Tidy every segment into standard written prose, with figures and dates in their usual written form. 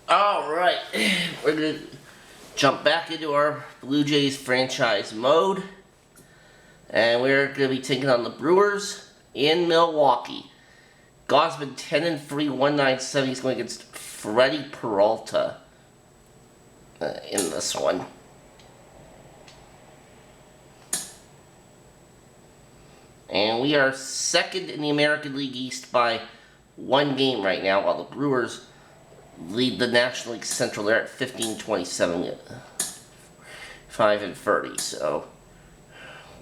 Alright, we're going to jump back into our Blue Jays franchise mode. And we're going to be taking on the Brewers in Milwaukee. Gosman 10-3, 197. He's going against Freddie Peralta in this one. And we are second in the American League East by 1 game right now, while the Brewers lead the National League Central. They're at 15-27, 5-30. So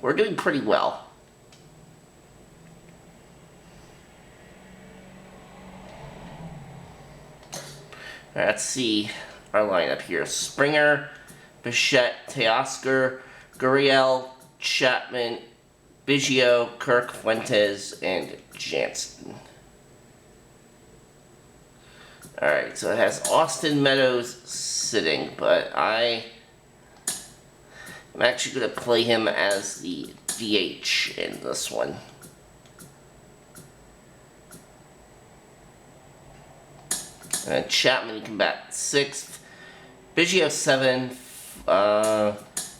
we're doing pretty well. Let's see our lineup here: Springer, Bichette, Teoscar, Gurriel, Chapman, Biggio, Kirk, Fuentes, and Jansen. Alright, so it has Austin Meadows sitting, but I'm actually going to play him as the DH in this one. And Chapman, you can bat 6th. Biggio 7th.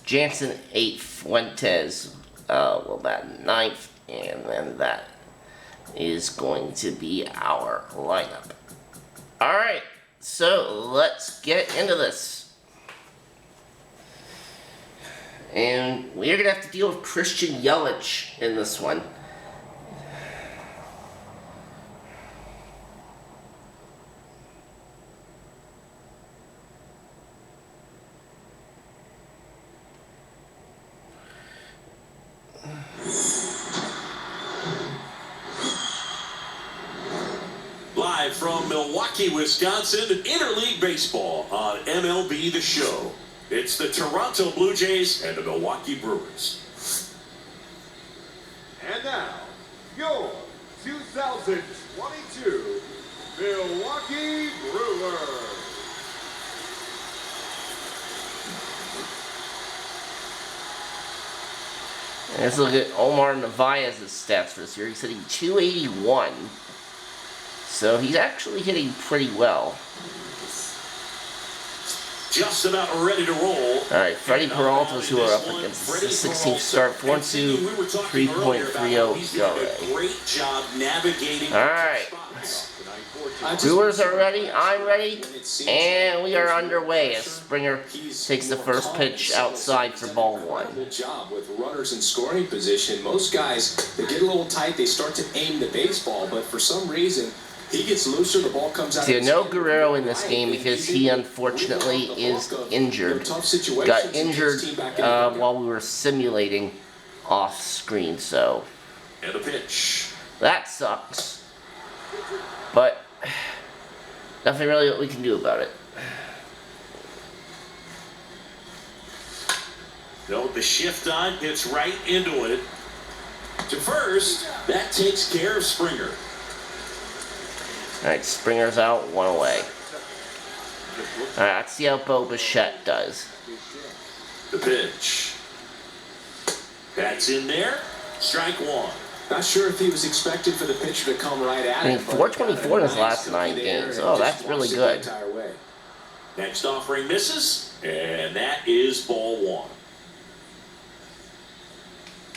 Jansen 8th. Fuentes will bat 9th. And then that is going to be our lineup. Alright, so let's get into this. And we're going to have to deal with Christian Yelich in this one. Live from Milwaukee, Wisconsin, Interleague Baseball on MLB The Show. It's the Toronto Blue Jays and the Milwaukee Brewers. And now, your 2022 Milwaukee Brewers. And let's look at Omar Narvaez's stats for this year. He's hitting .281. So he's actually hitting pretty well. Just about ready to roll. Alright, Freddie Peralta's who are up against the 16th start, 4-2, 3.30 ERA. Great job navigating. Alright. Brewers are ready, I'm ready, and we are underway as Springer takes the first pitch outside for ball 1. Good job with runners in scoring position. Most guys, they get a little tight, they start to aim the baseball, but for some reason, he gets looser, the ball comes out. See, no Guerrero in this game because he unfortunately is injured. Got injured while we were simulating off screen, so And a pitch. that sucks. But nothing really what we can do about it. No, the shift on hits right into it. To first, that takes care of Springer. Alright, Springer's out, 1 away. Alright, let's see how Bo Bichette does. The pitch. That's in there. Strike 1. Not sure if he was expected for the pitcher to come right at I mean, him. 424 in his last 9 games. Oh, that's really good. Next offering misses, and that is ball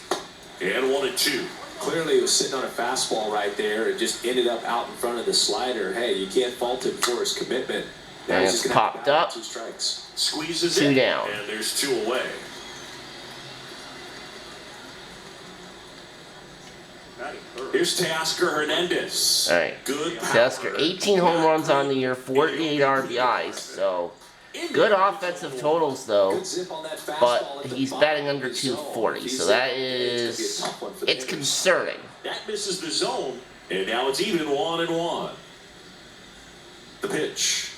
1. And 1-2. Clearly, he was sitting on a fastball right there and just ended up out in front of the slider. Hey, you can't fault him for his commitment. And it's popped up. 2 strikes. Squeezes 2 it, down. and there's 2 away. Here's Teoscar Hernandez. Alright, Teoscar, 18 home runs on the year, 48 RBIs, so good offensive totals though, but he's batting under 240, so that is, it's concerning. That misses the zone, and now it's even 1-1. The pitch.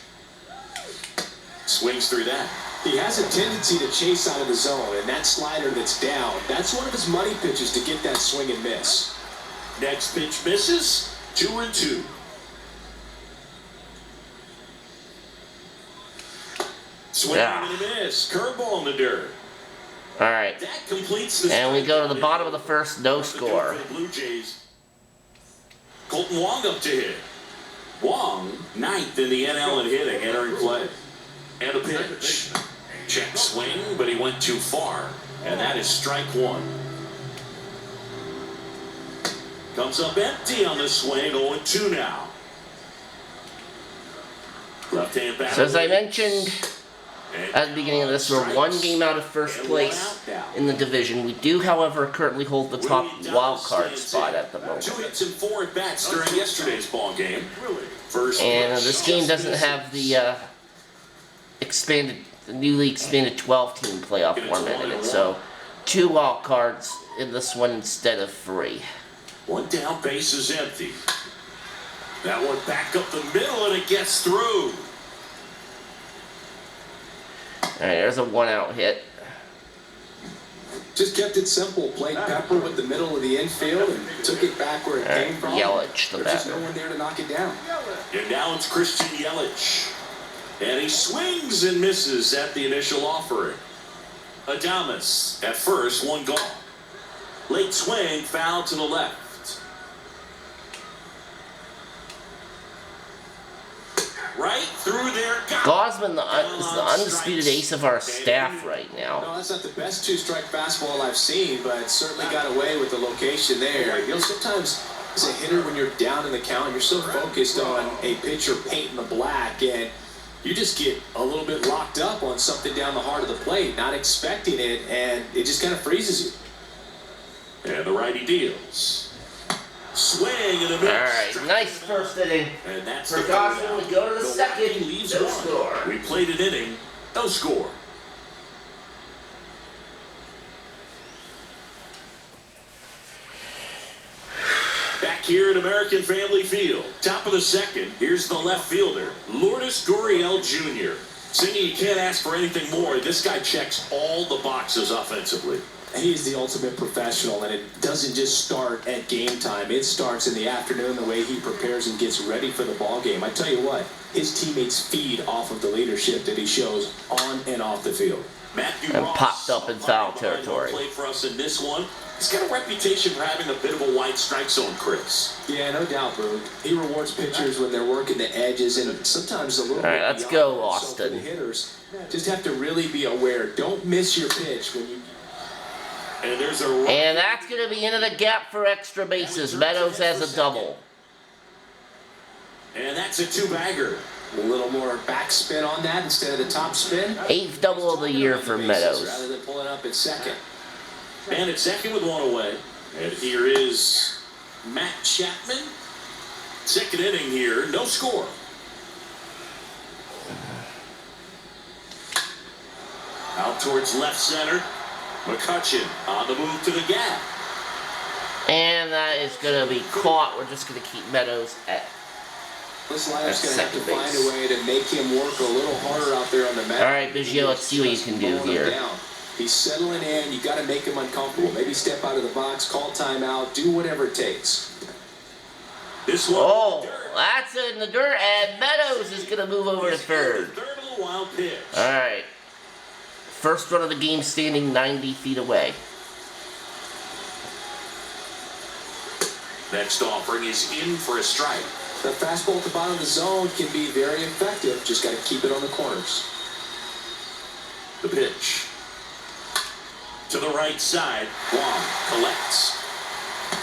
Swings through that. He has a tendency to chase out of the zone, and that slider that's down, that's one of his money pitches to get that swing and miss. Next pitch misses, 2-2. Swing and a miss, curveball in the dirt. Alright, That completes the and we go to the bottom of the first, no score. For the Blue Jays. Colton Wong up to hit. Wong, 9th in the NL in hitting, entering play. And a pitch. Check swing, but he went too far. And that is strike 1. Comes up empty on the swing, 0-2 now. Left-hand batter. So as I mentioned at the beginning of this, we're 1 game out of first place in the division. We do, however, currently hold the top wild card spot at the moment. 2 hits and 4 at bats during yesterday's ball game. First And this game doesn't have the newly expanded 12-team playoff format in it. So 2 wild cards in this one instead of 3. 1 down, base is empty. That one back up the middle and it gets through. Alright, there's a 1-out hit. Just kept it simple. Played pepper with the middle of the infield and took it back where it came from. Yelich, the There's just batter. no one there to knock it down. And now it's Christian Yelich. And he swings and misses at the initial offering. Adames at first, 1 gone. Late swing, foul to the left. Right through there. Gosman is the undisputed ace of our staff right now. No, that's not the best 2-strike fastball I've seen, but certainly got away with the location there. You know, sometimes as a hitter, when you're down in the count, you're so focused on a pitcher painting the black, and you just get a little bit locked up on something down the heart of the plate, not expecting it, and it just kind of freezes you. And the righty deals. Swing and a miss. Alright, nice first inning. And that's For the Gosman, we go to the second. leaves No 1. score. We played an inning, no score. Back here at American Family Field, top of the second, here's the left fielder, Lourdes Gurriel Jr. Singing, you can't ask for anything more. This guy checks all the boxes offensively. He's the ultimate professional, and it doesn't just start at game time. It starts in the afternoon, the way he prepares and gets ready for the ball game. I tell you what, his teammates feed off of the leadership that he shows on and off the field. Matthew And Ross popped up in foul territory. Played for us in this one. He's got a reputation for having a bit of a wide strike zone, Chris. Yeah, no doubt, bro. He rewards pitchers when they're working the edges and sometimes a little All right, bit let's beyond go, that. So for Austin. the hitters just have to really be aware. Don't miss your pitch when you. And there's a And that's going to be into the gap for extra bases. Meadows has a double. And that's a 2-bagger. A little more backspin on that instead of the top spin. 8th double of the year for Meadows. Rather than pulling up at second. And at second with 1 away. And here is Matt Chapman. Second inning here, no score. Out towards left center. McCutcheon on the move to the gap. And that is going to be caught. We're just going to keep Meadows at. This lineup's That's going to have to second find base. a way to make him work a little harder out there on the mat. All right, Biggio, let's see what you can do Slowing him here. down. He's settling in. You got to make him uncomfortable. Maybe step out of the box, call timeout, do whatever it takes. This one. Oh, that's in the dirt, and Meadows is going to move over to third. Third of the wild pitch. All right. First run of the game standing 90 feet away. Next offering is in for a strike. The fastball at the bottom of the zone can be very effective. Just got to keep it on the corners. The pitch. To the right side. Wong collects.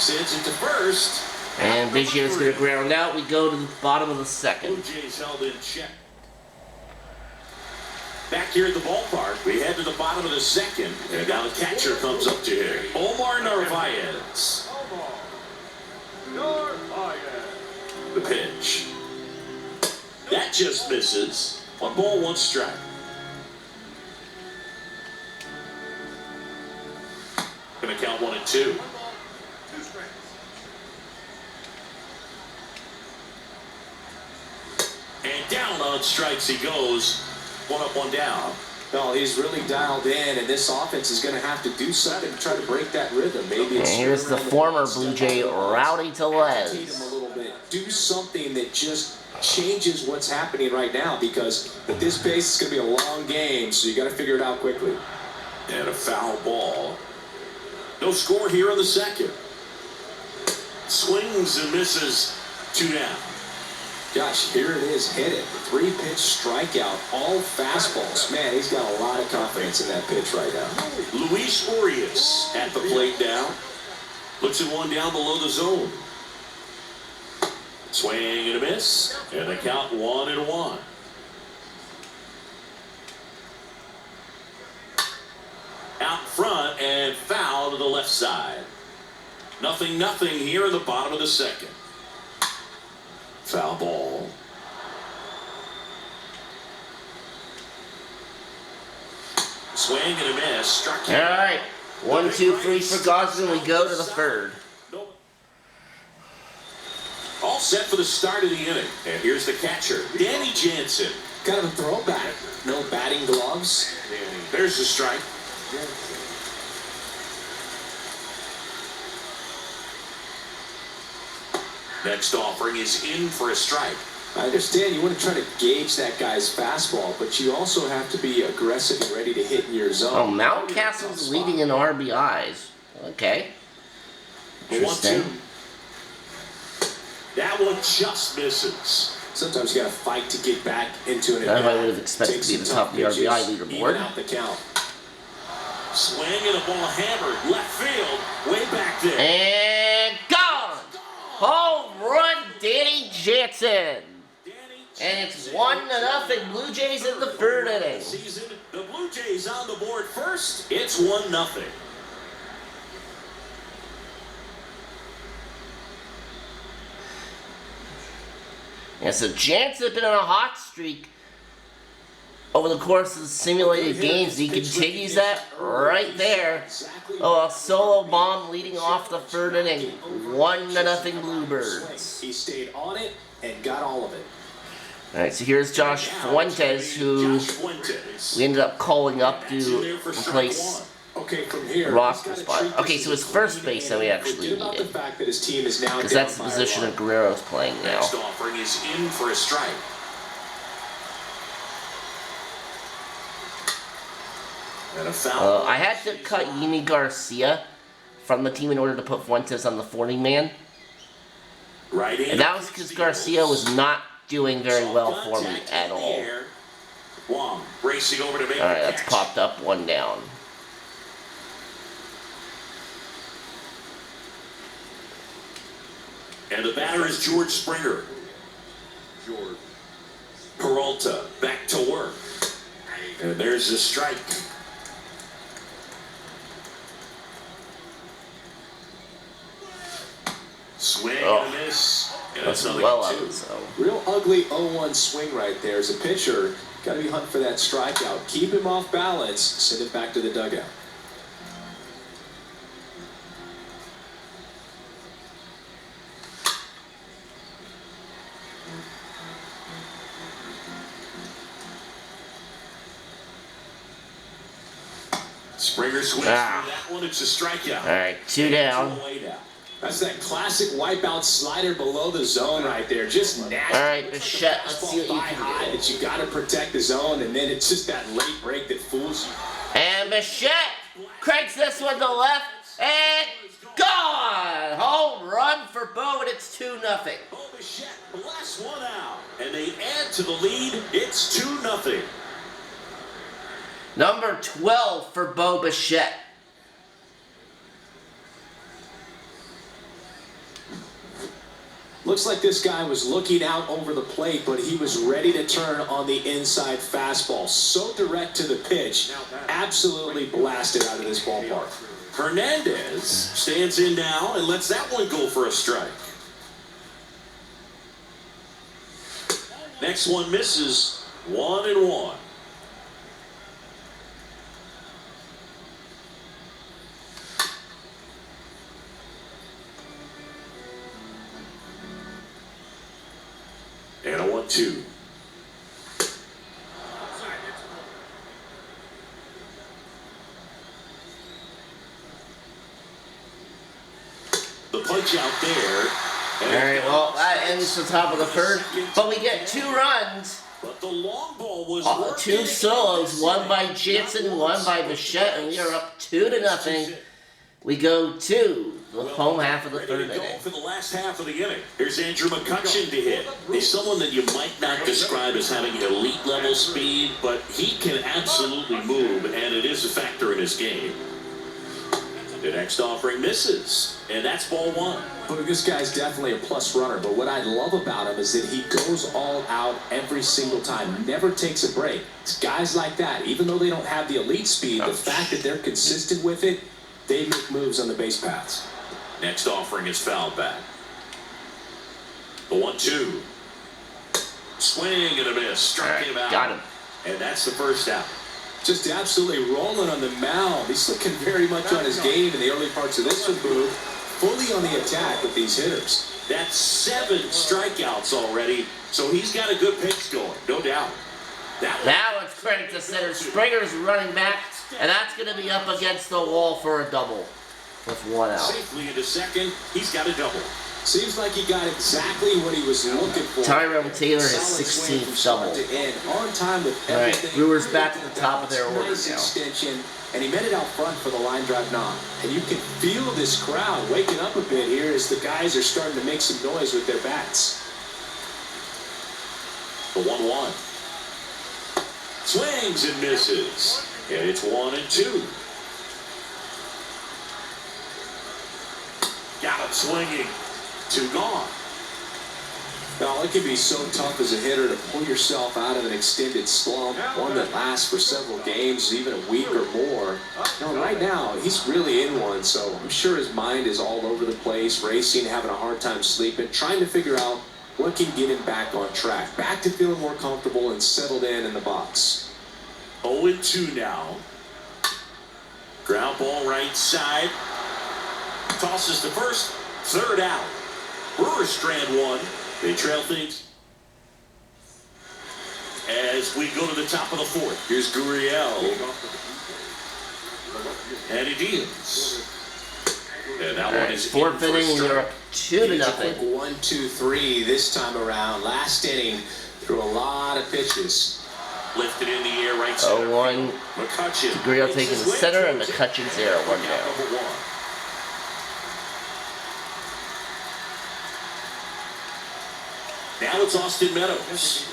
Sends it to first. And Biggio's going to ground out. We go to the bottom of the Blue second. Jays held in check. Back here at the ballpark, we head to the bottom of the second, and now the catcher comes up to here. Omar Narvaez. Narvaez. The pitch. That just misses. 1 ball, 1 strike. Gonna count 1 and 2. And down on strikes he goes. 1 up, 1 down. No, he's really dialed in, and this offense is going to have to do something to try to break that rhythm. Maybe And it's here's the former Blue Jay, Rowdy Tellez. agitate him a little bit. Do something that just changes what's happening right now, because at this pace it's going to be a long game, so you got to figure it out quickly. And a foul ball. No score here in the second. Swings and misses. 2 down. Gosh, here it is, hit it. 3-pitch strikeout, all fastballs. Man, he's got a lot of confidence in that pitch right now. Luis Urias at the plate now. Looks at one down below the zone. Swing and a miss. And the count 1-1. Out front and foul to the left side. 0-0 here in the bottom of the second. Foul ball. Swing and a miss. Struck All right. 1, 2, 3 for Gosman. We go to the third. All set for the start of the inning. And here's the catcher, Danny Jansen. Kind of a throwback. No batting gloves. There's the strike. Next offering is in for a strike. I understand you want to try to gauge that guy's fastball, but you also have to be aggressive and ready to hit in your zone. Oh, Mountcastle's leading in RBIs. Okay. 1-2. That one just misses. Sometimes you got to fight to get back into an I would have expected to be the top of the RBI leaderboard. Out the count. Swing and a ball hammered left field, way back there. And gone! Home run, Danny Jansen. And it's 1-0 Blue Jays in the third inning. Season, the Blue Jays on the board first. It's 1-0. Yeah, so Jansen's been on a hot streak over the course of the simulated games. He continues that right there. Oh, a solo bomb leading off the third inning. 1-0 Bluebirds. He stayed on it and got all of it. All right, so here's Josh Fuentes, who we ended up calling up to replace roster spot. Okay, so his first base that we actually needed, because that's the position that Guerrero's playing now. Next offering is in for a strike. And a foul. I had to cut Yimi Garcia from the team in order to put Fuentes on the 40-man. And that was because Garcia was not doing very well for me at all. Wong racing over to make Alright, that's popped up, 1 down. And the batter is George Springer. George. Peralta back to work. And there's the strike. Swing and a miss. And That's another well out 2. of zone. Real ugly 0-1 swing right there. As a pitcher, got to be hunting for that strikeout. Keep him off balance. Send it back to the dugout. Springer swings through that one. It's a strikeout. Alright, 2 down. That's that classic wipeout slider below the zone right there. Just nasty. Alright, Bichette, let's see what you high can do. that you got to protect the zone, and then it's just that late break that fools you. And Bichette cranks this one to left, and gone! Home run for Bo, and it's 2-0. Bo Bichette blasts one out, and they add to the lead. It's 2-0. Number 12 for Bo Bichette. Looks like this guy was looking out over the plate, but he was ready to turn on the inside fastball. So direct to the pitch, absolutely blasted out of this ballpark. Hernandez stands in now and lets that one go for a strike. Next one misses. 1-1. And a 1-2. The punch out there. Alright, well, that ends the top of the third. But we get 2 runs. But the long ball was 2 solos, one by Jansen, one by Bichette, and we are up 2-0. We go to the home half of the Ready third to go inning. for the last half of the inning. Here's Andrew McCutchen to hit. He's someone that you might not describe as having elite level speed, but he can absolutely move, and it is a factor in his game. The next offering misses, and that's ball one. Look, this guy's definitely a plus runner, but what I love about him is that he goes all out every single time, never takes a break. It's guys like that, even though they don't have the elite speed, the fact that they're consistent with it, they make moves on the base paths. Next offering is fouled back. The 1-2. Swing and a miss. Struck him out. Got him. And that's the first out. Just absolutely rolling on the mound. He's looking very much on his game in the early parts of this one, Boo. Fully on the attack with these hitters. That's 7 strikeouts already, so he's got a good pace going, no doubt. That one's credit to center. Springer's running back, and that's going to be up against the wall for a double with 1 out. Safely into second, he's got a double. Seems like he got exactly what he was looking for. Tyrone Taylor, his Solid swing 16th from start double. to end, on time with All right, everything. Brewers back at the top of their order Nice now. extension, and he met it out front for the line drive knock. And you can feel this crowd waking up a bit here as the guys are starting to make some noise with their bats. The 1-1. Swings and misses. And it's 1-2. Got him swinging. 2 gone. Now, it can be so tough as a hitter to pull yourself out of an extended slump, one that lasts for several games, even a week or more. Right now, he's really in one, so I'm sure his mind is all over the place, racing, having a hard time sleeping, trying to figure out what can get him back on track, back to feeling more comfortable and settled in the box. 0-2 now. Ground ball right side. Tosses to first. 3rd out. Brewers strand 1. They trail things as we go to the top of the 4th. Here's Gurriel. And he deals. And that one is 4th inning, you're up 2-0. A quick 1-2-3 this time around. Last inning, threw a lot of pitches. Lifted in the air right center. 0-1. McCutchen. Gurriel taking the center, and McCutchen's there at 1 down. Now it's Austin Meadows.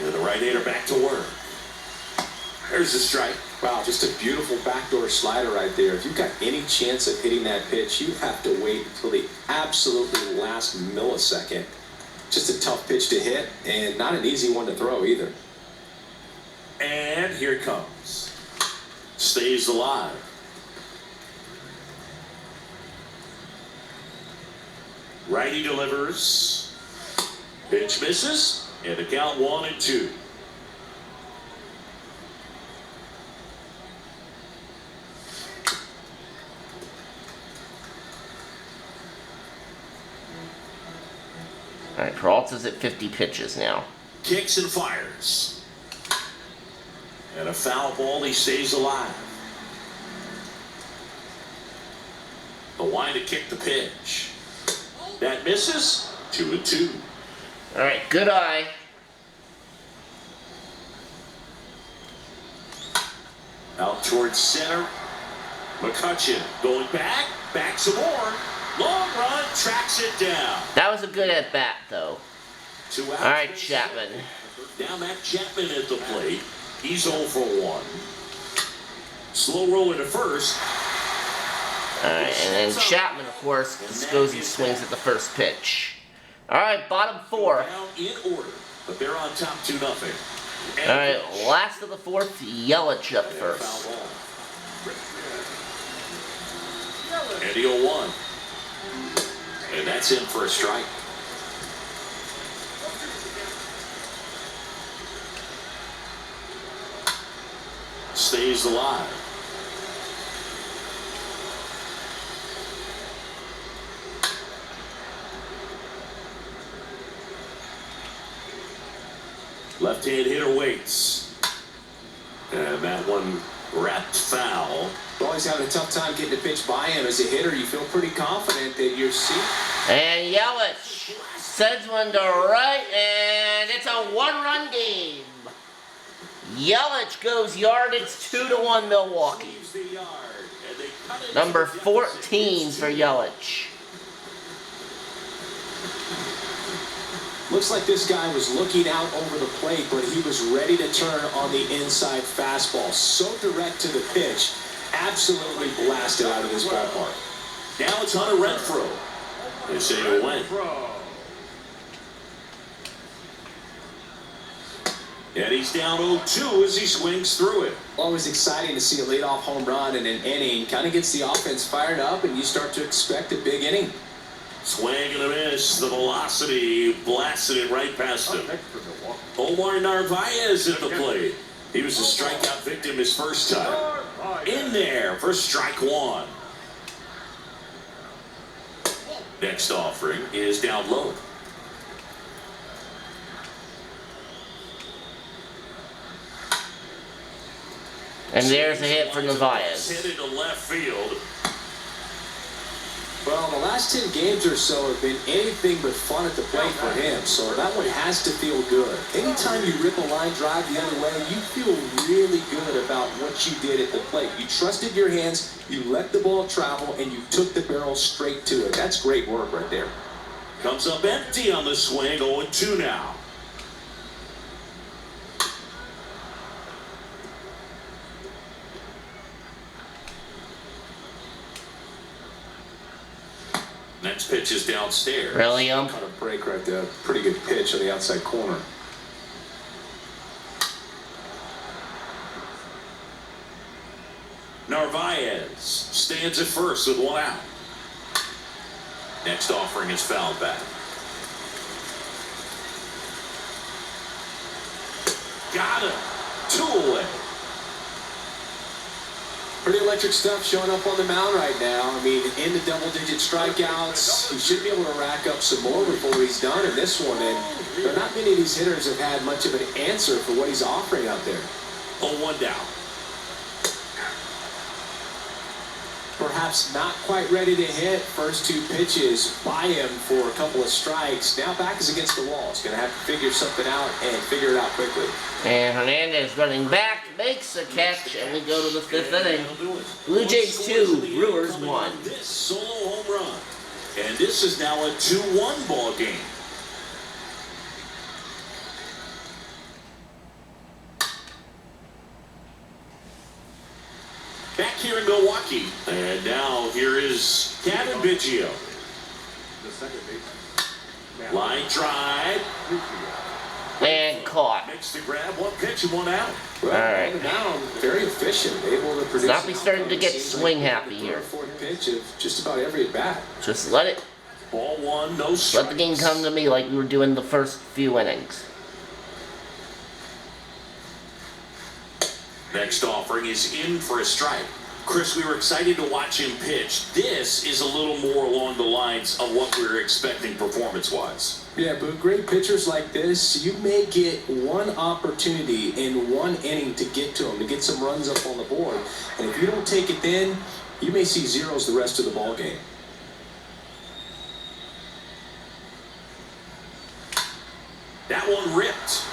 And the right-hander back to work. There's the strike. Wow, just a beautiful backdoor slider right there. If you've got any chance of hitting that pitch, you have to wait until the absolutely last millisecond. Just a tough pitch to hit, and not an easy one to throw either. And here it comes. Stays alive. Righty delivers. Pitch misses. And the count 1-2. All right, Peralta's at 50 pitches now. Kicks and fires. And a foul ball, he stays alive. The line to kick the pitch. That misses. 2-2. All right, good eye. Out towards center. McCutchen going back. Back some more. Long run. Tracks it down. That was a good at-bat, though. 2 outs. All right, Chapman. Now Matt Chapman at the plate. He's 0 for 1. Slow roll into first. All right, and then Chapman, of course, just goes and swings at the first pitch. All right, bottom 4. Down in order, but they're on top 2-0. All right, last of the 4th, Yelich up first. Foul ball. And the 0-1. And that's in for a strike. Stays alive. Left-hand hitter waits. And that one wrapped foul. Always having a tough time getting a pitch by him. As a hitter, you feel pretty confident that you're seeing. And Yelich sends one to right, and it's a 1-run game. Yelich goes yard. It's 2-1 Milwaukee. Leaves the yard, and they cut into Number the deficit. 14 for Yelich. Looks like this guy was looking out over the plate, but he was ready to turn on the inside fastball. So direct to the pitch. Absolutely blasted out of this ballpark. Now it's Hunter Renfroe. They say it went. And he's down 0-2 as he swings through it. Always exciting to see a leadoff home run in an inning. Kind of gets the offense fired up, and you start to expect a big inning. Swing and a miss. The velocity blasted it right past him. Omar Narvaez at the plate. He was a strikeout victim his first time. In there for strike one. Next offering is down low. And there's a hit for Narvaez. Hit into left field. Well, the last 10 games or so have been anything but fun at the plate for him, so that one has to feel good. Anytime you rip a line drive the other way, you feel really good about what you did at the plate. You trusted your hands, you let the ball travel, and you took the barrel straight to it. That's great work right there. Comes up empty on the swing, 0-2 now. Next pitch is downstairs. Really, Kind of break right there. Pretty good pitch on the outside corner. Narvaez stands at first with one out. Next offering is fouled back. Got him. 2 away. Pretty electric stuff showing up on the mound right now. I mean, in the double-digit strikeouts, he should be able to rack up some more before he's done in this one. And there are not many of these hitters have had much of an answer for what he's offering out there. 0-1 down. Perhaps not quite ready to hit. First 2 pitches by him for a couple of strikes. Now back is against the wall. He's going to have to figure something out and figure it out quickly. And Hernandez running back, makes a catch, and we go to the 5th inning. Blue Jays 2, Brewers 1. This solo home run. And this is now a 2-1 ball game. Back here in Milwaukee. And now here is Kevin Biggio. Line drive. And caught. Makes the grab, 1 pitch and 1 out. Well, All right. on the mound, very efficient, able to produce. Not be starting to get Seems swing like happy the here. 3rd or 4th pitch of just about every at bat. Just let it, Ball 1, no strikes. let the game come to me like we were doing the first few innings. Next offering is in for a strike. Chris, we were excited to watch him pitch. This is a little more along the lines of what we were expecting performance-wise. Yeah, but great pitchers like this, you may get one opportunity in one inning to get to them, to get some runs up on the board. And if you don't take it then, you may see zeros the rest of the ball game. That one ripped.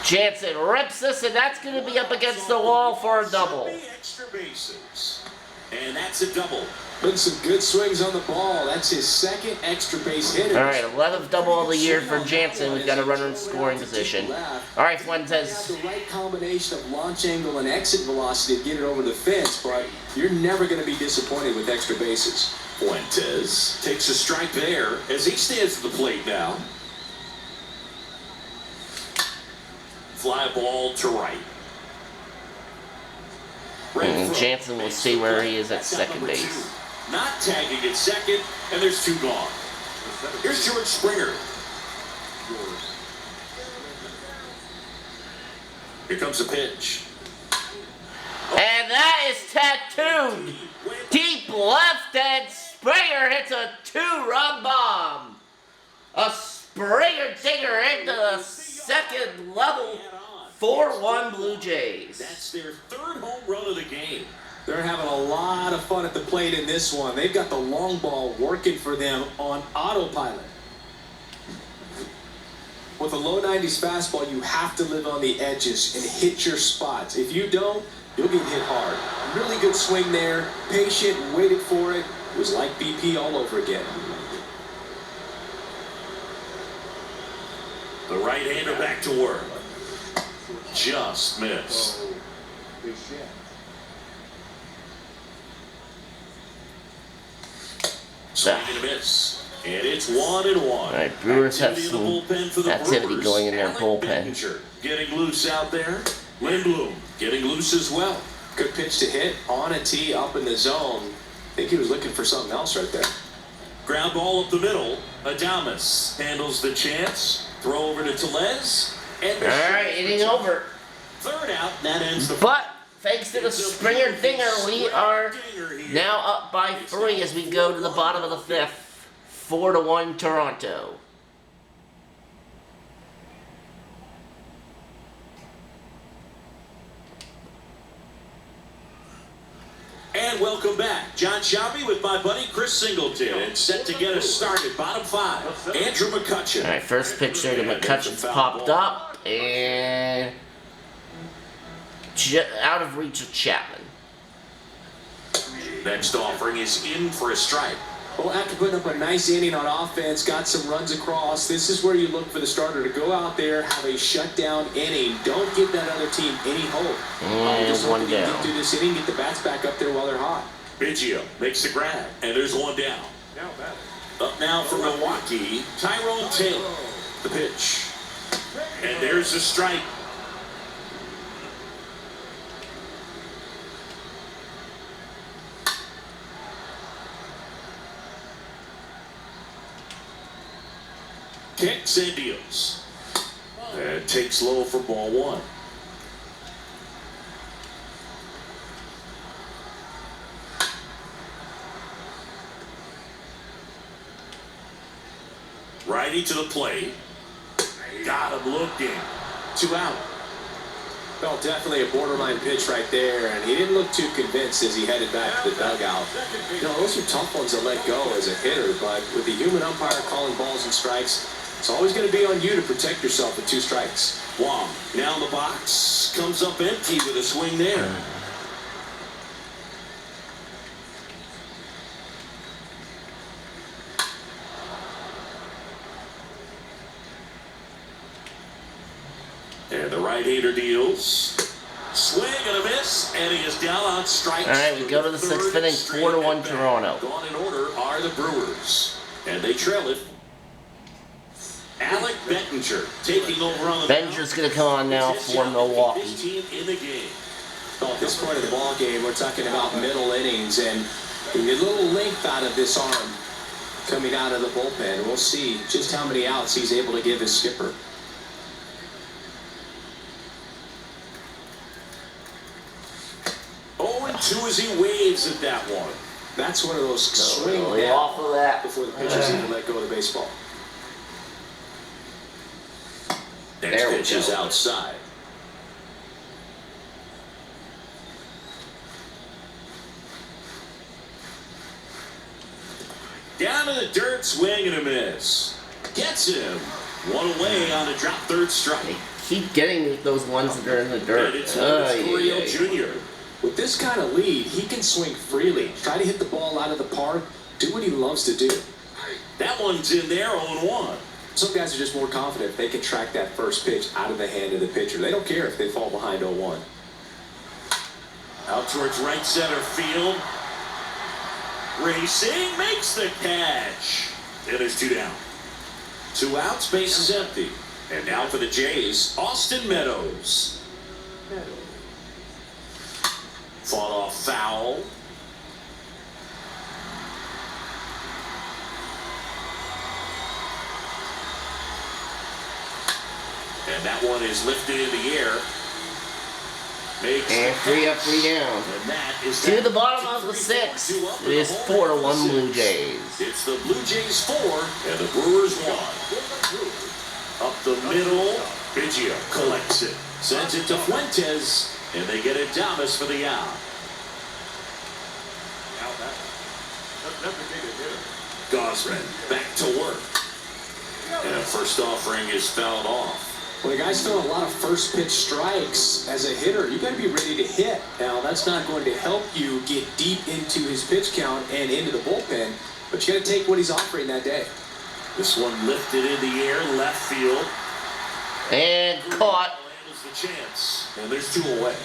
Jansen rips this, and that's going to be up against the wall for a double. Should be extra bases. And that's a double. Been some good swings on the ball. That's his 2nd extra base hit. All right, 11th double of the year for Jansen. We've got a runner in scoring position. All right, Fuentes. The right combination of launch angle and exit velocity to get it over the fence, but you're never going to be disappointed with extra bases. Fuentes takes a strike there as he stands at the plate now. Fly ball to right. And Jansen will see where he is at second base. Not tagging at second, and there's 2 gone. Here's George Springer. Here comes a pitch. And that is tattooed deep left, and Springer hits a 2-run bomb. A Springer digger into the 2nd level. 4-1 Blue Jays. That's their 3rd home run of the game. They're having a lot of fun at the plate in this one. They've got the long ball working for them on autopilot. With a low 90s fastball, you have to live on the edges and hit your spots. If you don't, you'll get hit hard. Really good swing there. Patient, waited for it. It was like BP all over again. The right-hander back to work. Just missed. Swing and a miss. And it's 1-1. All right, Brewers have some activity going in their bullpen. Bettinger getting loose out there. Lindblom getting loose as well. Good pitch to hit on a tee up in the zone. I think he was looking for something else right there. Ground ball up the middle. Adames handles the chance. Throw over to Tellez. And All right, inning over. third out. That ends the. But thanks to the Springer dinger, we are now up by 3 as we go to the bottom of the 5th. 4-1 Toronto. And welcome back. John Shelby with my buddy Chris Singleton. And set to get us started. Bottom 5. Andrew McCutchen. All right, first pitch there to McCutchen's popped up and out of reach of Chapman. Next offering is in for a strike. Well, after putting up a nice inning on offense, got some runs across, this is where you look for the starter to go out there, have a shutdown inning. Don't give that other team any hope. And one down. Get through this inning, get the bats back up there while they're hot. Biggio makes the grab, and there's one down. Up now for Milwaukee, Tyrone Taylor. The pitch. And there's the strike. Kicks and deals. And takes low for ball 1. Righty to the plate. Got him looking. 2 out. Well, definitely a borderline pitch right there, and he didn't look too convinced as he headed back to the dugout. You know, those are tough ones to let go as a hitter, but with the human umpire calling balls and strikes, it's always going to be on you to protect yourself with 2 strikes. Wong now in the box. Comes up empty with a swing there. And the right-hander deals. Swing and a miss, and he is down on strikes. All right, we go to the 6th inning, 4-1 Toronto. Gone in order are the Brewers, and they trail it. Alec Bettinger taking over on the Bettinger's going to come on now for Milwaukee. His team in the game. Well, at this point of the ball game, we're talking about middle innings, and we get a little length out of this arm coming out of the bullpen. We'll see just how many outs he's able to give his skipper. Two as he waves at that one. That's one of those swing Really down off of that. before the pitchers even let go of the baseball. Next There we pitch is go. outside. Down to the dirt, swing and a miss. Gets him. One away on a drop third strike. They keep getting those ones that are in the And dirt. it's Gurriel Yeah. Jr. With this kind of lead, he can swing freely. Try to hit the ball out of the park. Do what he loves to do. That one's in there, 0-1. Some guys are just more confident if they can track that first pitch out of the hand of the pitcher. They don't care if they fall behind 0-1. Out towards right center field. Racing makes the catch. And there's 2 down. 2 outs, base is empty. And now for the Jays, Austin Meadows. Fought off foul. And that one is lifted in the air. Makes And 3 up, 3 down. And that is To the bottom of the 6th. It is 4-1 Blue Jays. It's the Blue Jays 4 and the Brewers 1. Up the middle, Biggio collects it, sends it to Fuentes, and they get Adames for the out. Gosman back to work. And first offering is fouled off. Well, the guy's throwing a lot of first pitch strikes as a hitter. You got to be ready to hit. Now, that's not going to help you get deep into his pitch count and into the bullpen, but you got to take what he's offering that day. This one lifted in the air, left field. And caught. Handles the chance. And there's 2 away.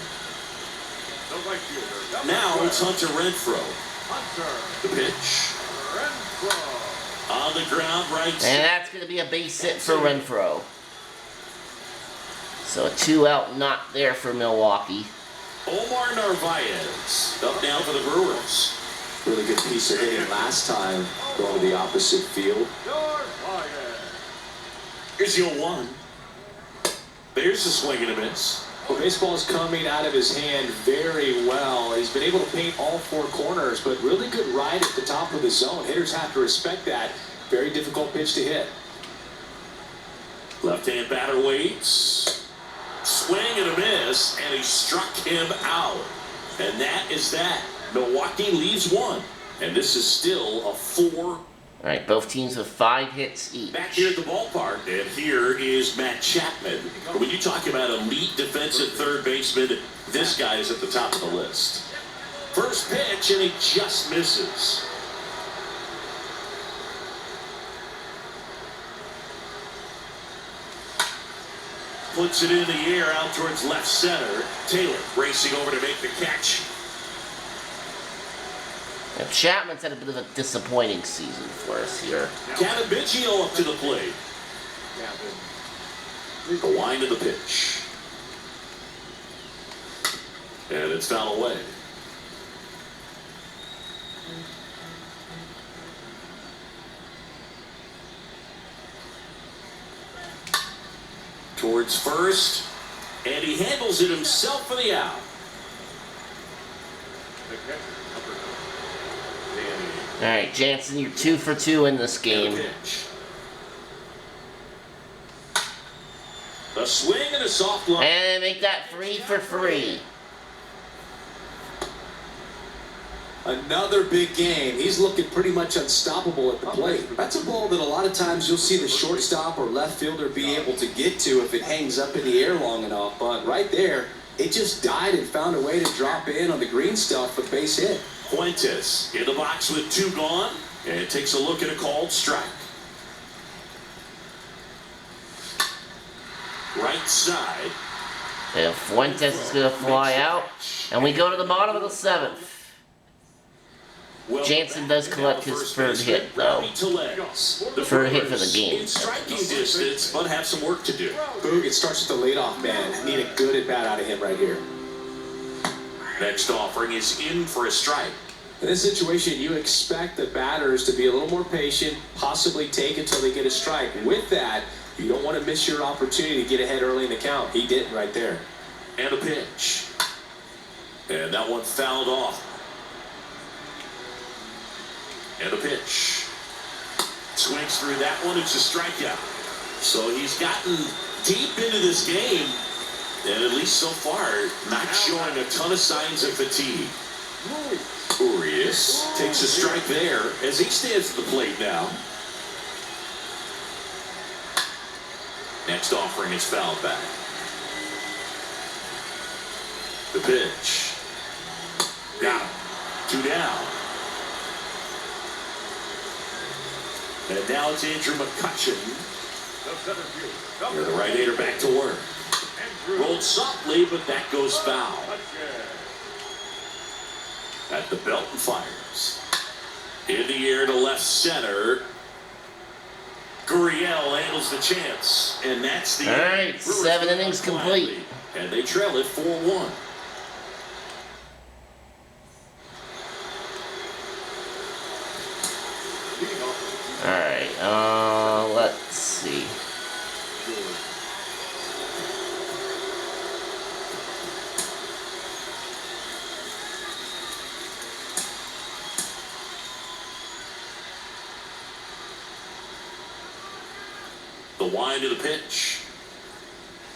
The right fielder. number Now 12, it's Hunter Renfroe. Hunter The pitch. Renfroe. On the ground, right. And that's going to be a base hit for Renfroe. So a 2-out knock there for Milwaukee. Omar Narvaez up now for the Brewers. Really good piece of hitting last time, going to the opposite field. Narvaez. Here's the 0-1. There's the swing and a miss. Well, baseball is coming out of his hand very well. He's been able to paint all 4 corners, but really good ride at the top of the zone. Hitters have to respect that. Very difficult pitch to hit. Left-hand batter waits. Swing and a miss, and he struck him out. And that is that. Milwaukee leaves 1. And this is still a 4. Alright, both teams with 5 hits each. Back here at the ballpark, and here is Matt Chapman. When you talk about elite defensive third baseman, this guy is at the top of the list. First pitch, and he just misses. Puts it in the air out towards left center. Taylor racing over to make the catch. Now, Chapman's had a bit of a disappointing season for us here. Kevin Biggio up to the plate. The wind of the pitch. And it's foul away. Towards first, and he handles it himself for the out. The catcher, number 9, Danny. Alright, Jansen, you're 2 for 2 in this game. Pitch. A swing and a soft line. And make that 3 for 3. Another big game. He's looking pretty much unstoppable at the plate. That's a ball that a lot of times you'll see the shortstop or left fielder be able to get to if it hangs up in the air long enough. But right there, it just died and found a way to drop in on the green stuff for base hit. Fuentes in the box with 2 gone, and takes a look at a called strike. Right side. And Fuentes is going to fly out. And we go to the bottom of the 7th. Jansen does collect his third hit, though. Third hit for the game. In striking distance, but have some work to do. Boog, it starts with the leadoff man. Need a good at bat out of him right here. Next offering is in for a strike. In this situation, you expect the batters to be a little more patient, possibly take until they get a strike. With that, you don't want to miss your opportunity to get ahead early in the count. He did right there. And a pitch. And that one fouled off. And a pitch. Swings through that one. It's a strikeout. So he's gotten deep into this game. And at least so far, not showing a ton of signs of fatigue. Urias takes a strike there as he stands at the plate now. Next offering is fouled back. The pitch. Got him. 2 down. And now it's Andrew McCutcheon. The center fielder, Here number the right-hander back to work. Andrew Rolled softly, but that goes foul. McCutcheon. At the belt and fires. In the air to left center. Gurriel handles the chance. And that's the All right, Brewers 7 innings quietly, complete. And they trail it 4-1. Leading off Alright, let's see. The wind of the pitch.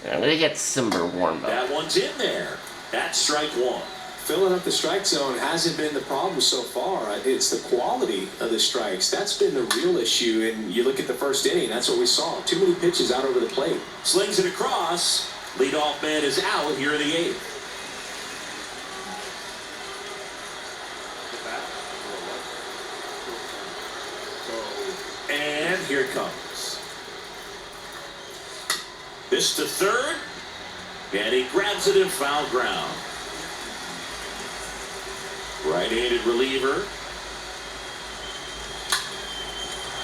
I'm gonna get Simber warmed up. That one's in there. That's strike 1. filling up the strike zone hasn't been the problem so far. It's the quality of the strikes. That's been the real issue. And you look at the first inning, that's what we saw. Too many pitches out over the plate. Slings it across. Leadoff man is out here in the 8th. And here it comes. This to third. And he grabs it in foul ground. Right-handed reliever.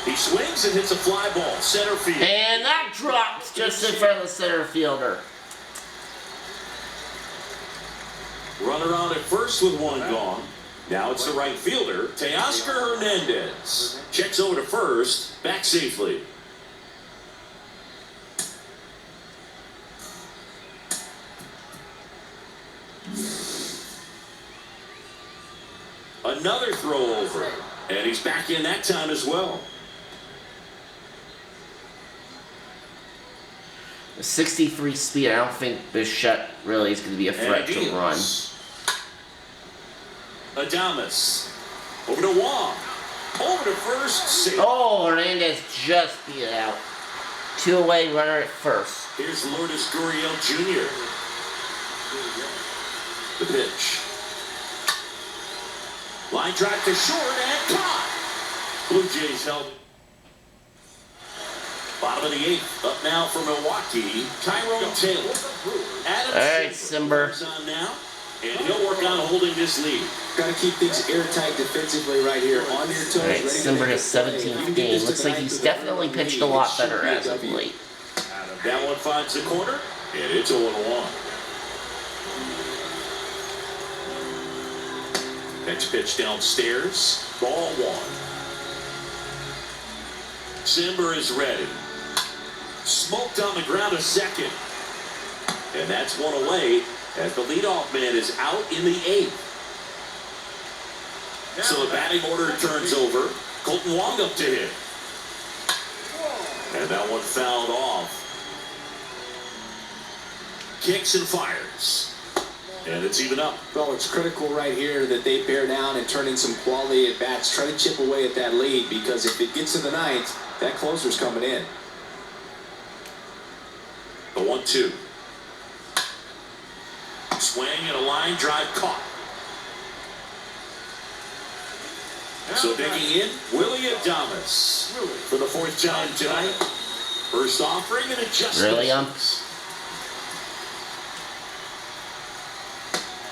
He swings and hits a fly ball. Center field. And that drops just in front of the center fielder. Runner on at first with one gone. Now it's the right fielder, Teoscar Hernandez. Checks over to first, back safely. Another throw over, and he's back in that time as well. The 63 speed, I don't think Bichette really is going to be a threat to run. Adames. Over to Wong. Over to first. Safe. Oh, Hernandez just beat it out. 2 away, runner at first. Here's Lourdes Gurriel Jr. The pitch. Line drive to short and caught. Blue Jays held. Bottom of the 8th. Up now for Milwaukee. Tyrone Taylor. Adam All right, Simber. on now. And he'll work on holding this lead. Got to keep things airtight defensively right here. On your toes. All right, ready to Simber, make his a play. 17th game. Looks like he's definitely pitched a lot better as of late. That one finds the corner, and it's 0-1. Next pitch downstairs, ball 1. Simber is ready. Smoked on the ground a second. And that's one away as the leadoff man is out in the 8th. So the batting order turns over. Colton Wong up to hit. And that one fouled off. Kicks and fires. And it's even up. Well, it's critical right here that they bear down and turn in some quality at bats. Try to chip away at that lead, because if it gets to the 9th, that closer's coming in. The 1-2. Swing and a line drive caught. So digging in, Willie Adames for the 4th time tonight. First offering and adjustment. Really,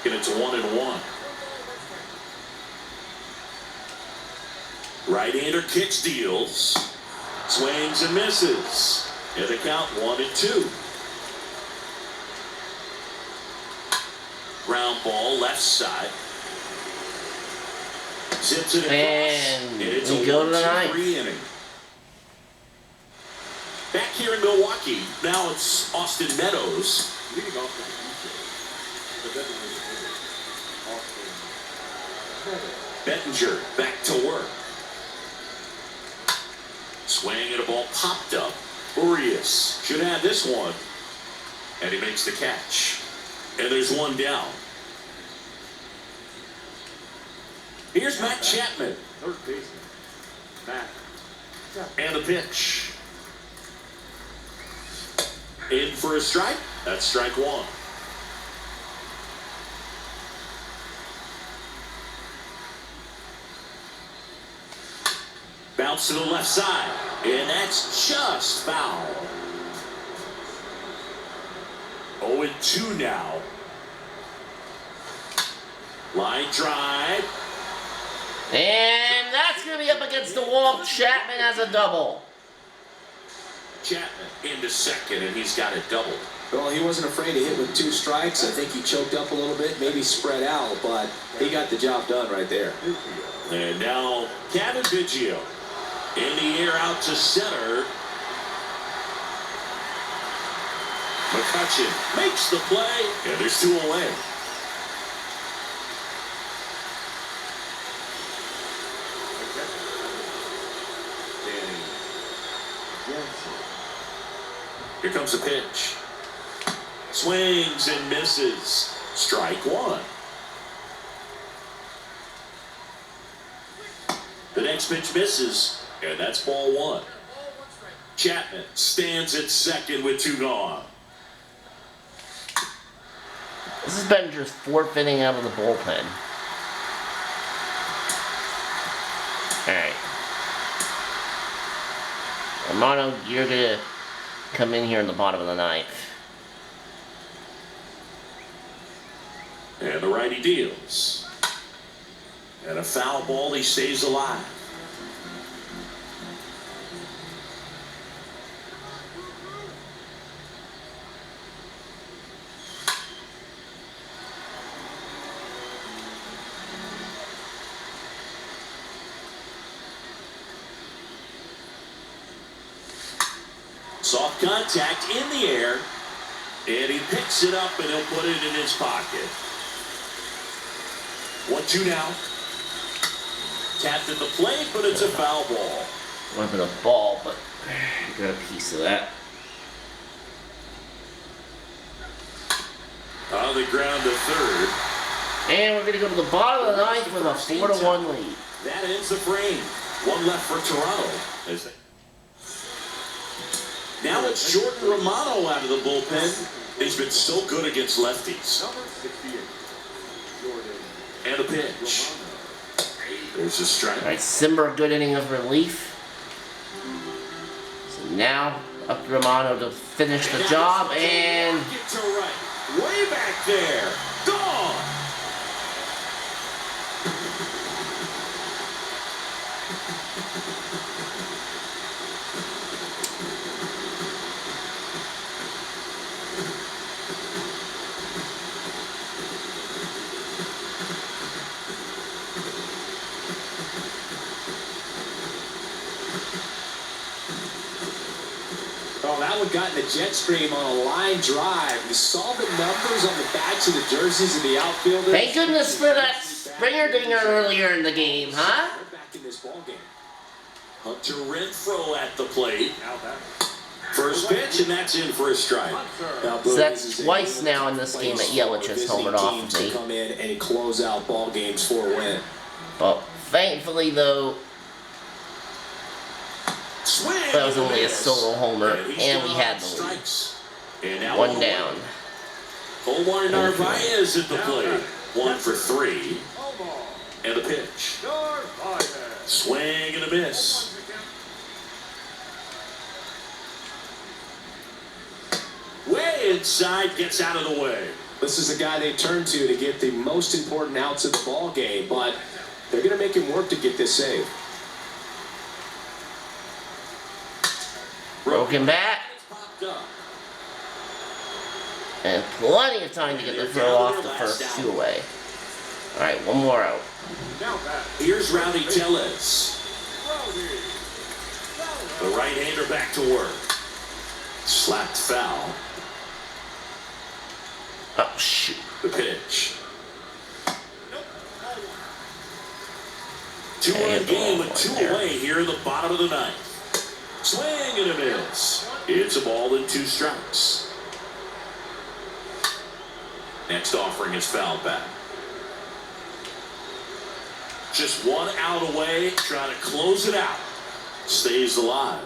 And it's 1-1. Right-hander kicks, deals, swings and misses. And the count 1-2. Ground ball left side. Zips it across. And it's we a go to the 1-2-3 9th. inning. Back here in Milwaukee, now it's Austin Meadows. Leading off the Bettinger back to work. Swing and a ball popped up. Urias should have this one. And he makes the catch. And there's one down. Here's Matt Chapman. third baseman, Matt. And the pitch. In for a strike. That's strike 1. Bounce to the left side. And that's just foul. 0-2 now. Line drive. And that's going to be up against the wall. Chapman has a double. Chapman into second, and he's got a double. Well, he wasn't afraid to hit with 2 strikes. I think he choked up a little bit, maybe spread out, but he got the job done right there. And now Kevin Biggio in the air out to center. McCutcheon makes the play, and there's 2 away. Here comes the pitch. Swings and misses. Strike 1. The next pitch misses, and that's ball one. Chapman stands at second with 2 gone. This has been just 4th inning out of the bullpen. Alright. Romano, you're gonna come in here in the bottom of the 9th. And the righty deals. And a foul ball, he stays alive. Soft contact in the air, and he picks it up and he'll put it in his pocket. 1-2 now. Tapped at the plate, but it's a foul ball. Would have been a ball, but you got a piece of that. On the ground to third. And we're gonna go to the bottom of the 9th with a 4-1 lead. That ends the frame. One left for Toronto. Now it's Jordan Romano out of the bullpen. He's been so good against lefties. And a pitch. There's a strike. Alright, Simber, good inning of relief. So now, up to Romano to finish the job, and... Get to right. Way back there. Gone. Oh, that one got in the jet stream on a line drive. You saw the numbers on the backs of the jerseys of the outfielders. Thank goodness for that Springer dinger earlier in the game, huh? They're back in this ball game. Hunter Renfroe at the plate. First pitch, and that's in for a strike. So that's twice now in this game that Yelich has homered off of me. Come in and close out ball games for a win. But thankfully, though, that was only a solo homer, and we had the lead. One down. Omar Narvaez at the plate. 1 for 3. And a pitch. Swing and a miss. Way inside, gets out of the way. This is a guy they turn to get the most important outs of the ball game, but they're going to make him work to get this save. Broken bat. And plenty of time to get the throw off the first 2 away. Alright, one more out. Here's Rowdy Tellez. The right-hander back to work. Slapped foul. Oh, shoot. The pitch. 2-run game with 2 away here in the bottom of the 9th. Swing and a miss. It's a ball and 2 strikes. Next offering is fouled back. Just 1 out away, trying to close it out. Stays alive.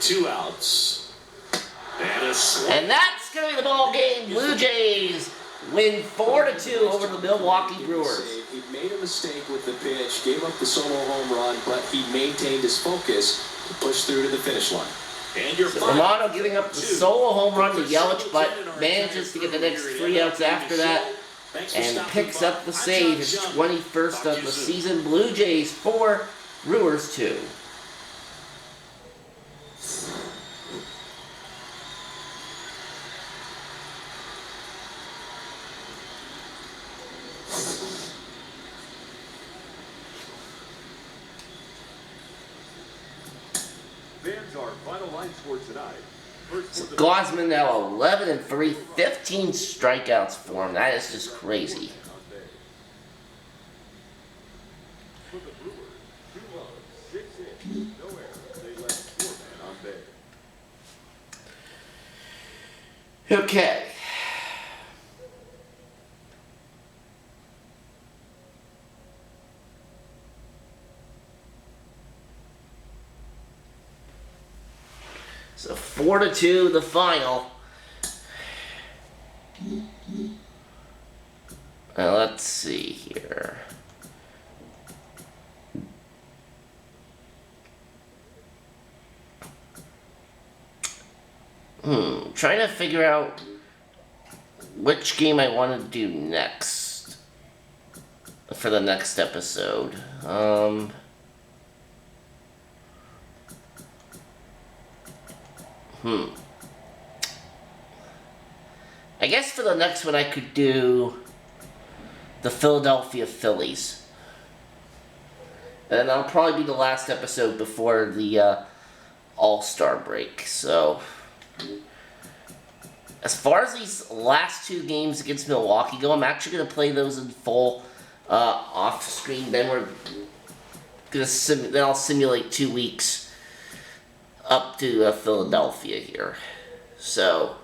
2 outs. And a swing. And that's going to be the ball game. Blue Jays win 4-2 over the Milwaukee Brewers. He made a mistake with the pitch, gave up the solo home run, but he maintained his focus to push through to the finish line. And your Romano giving up the solo home run to Yelich, but manages to get the next 3 outs after that and picks up the save, his 21st of the season. Blue Jays 4, Brewers 2. Fans, our final line score tonight. Gosman now 11-3, 15 strikeouts for him. That is just crazy. For the Brewers, 2 runs, 6 hits, no errors. They left 4 men on base. Okay. 4-2, the final. Now let's see here. Trying to figure out which game I want to do next for the next episode. I guess for the next one I could do the Philadelphia Phillies. And that'll probably be the last episode before the All-Star break. So, as far as these last 2 games against Milwaukee go, I'm actually going to play those in full off screen. Then we're going to then I'll simulate 2 weeks up to Philadelphia here. So,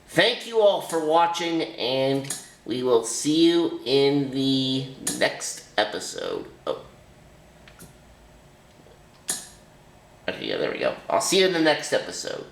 thank you all for watching, and we will see you in the next episode. Oh. Okay, yeah, there we go. I'll see you in the next episode.